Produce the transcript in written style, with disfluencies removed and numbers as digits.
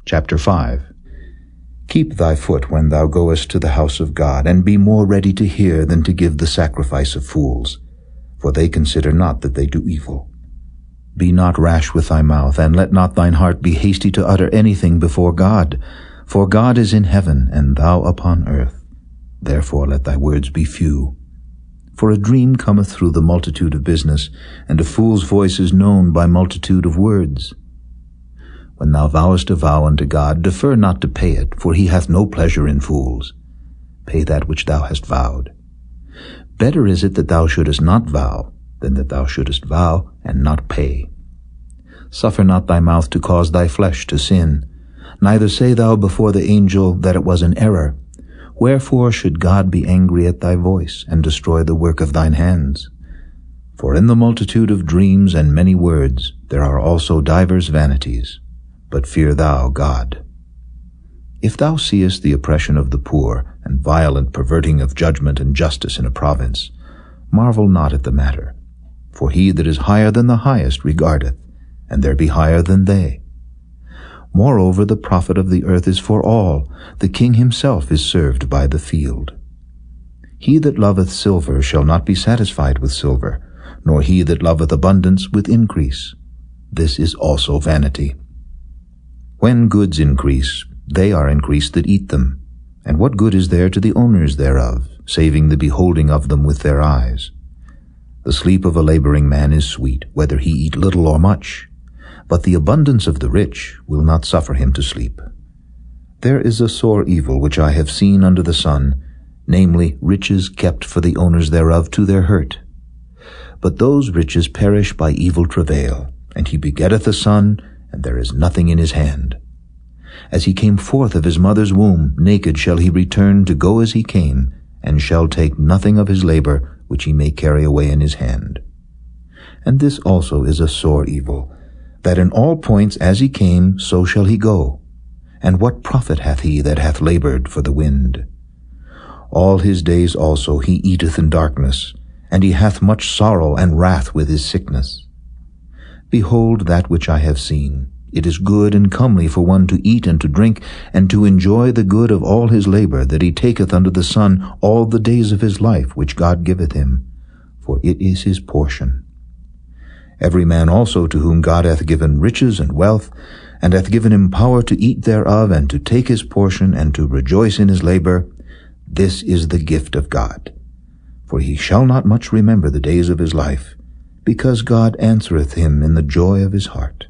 Chapter 5. Keep thy foot when thou goest to the house of God, and be more ready to hear than to give the sacrifice of fools, for they consider not that they do evil. Be not rash with thy mouth, and let not thine heart be hasty to utter anything before God, for God is in heaven, and thou upon earth. Therefore let thy words be few. For a dream cometh through the multitude of business, and a fool's voice is known by multitude of words. When thou vowest a vow unto God, defer not to pay it, for he hath no pleasure in fools. Pay that which thou hast vowed. Better is it that thou shouldest not vow, than that thou shouldest vow and not pay. Suffer not thy mouth to cause thy flesh to sin, neither say thou before the angel that it was an error. Wherefore should God be angry at thy voice, and destroy the work of thine hands? For in the multitude of dreams and many words there are also divers vanities. But fear thou God. If thou seest the oppression of the poor, and violent perverting of judgment and justice in a province, marvel not at the matter. For he that is higher than the highest regardeth, and there be higher than they. Moreover, the profit of the earth is for all. The king himself is served by the field. He that loveth silver shall not be satisfied with silver, nor he that loveth abundance with increase. This is also vanity. When goods increase, they are increased that eat them. And what good is there to the owners thereof, saving the beholding of them with their eyes? The sleep of a laboring man is sweet, whether he eat little or much. But the abundance of the rich will not suffer him to sleep. There is a sore evil which I have seen under the sun, namely, riches kept for the owners thereof to their hurt. But those riches perish by evil travail, and he begetteth a son, and there is nothing in his hand. As he came forth of his mother's womb, naked shall he return to go as he came, and shall take nothing of his labor which he may carry away in his hand. And this also is a sore evil, that in all points as he came, so shall he go. And what profit hath he that hath labored for the wind? All his days also he eateth in darkness, and he hath much sorrow and wrath with his sickness. Behold that which I have seen. It is good and comely for one to eat and to drink, and to enjoy the good of all his labor that he taketh under the sun all the days of his life which God giveth him, for it is his portion. Every man also to whom God hath given riches and wealth, and hath given him power to eat thereof, and to take his portion, and to rejoice in his labor, this is the gift of God. For he shall not much remember the days of his life, because God answereth him in the joy of his heart.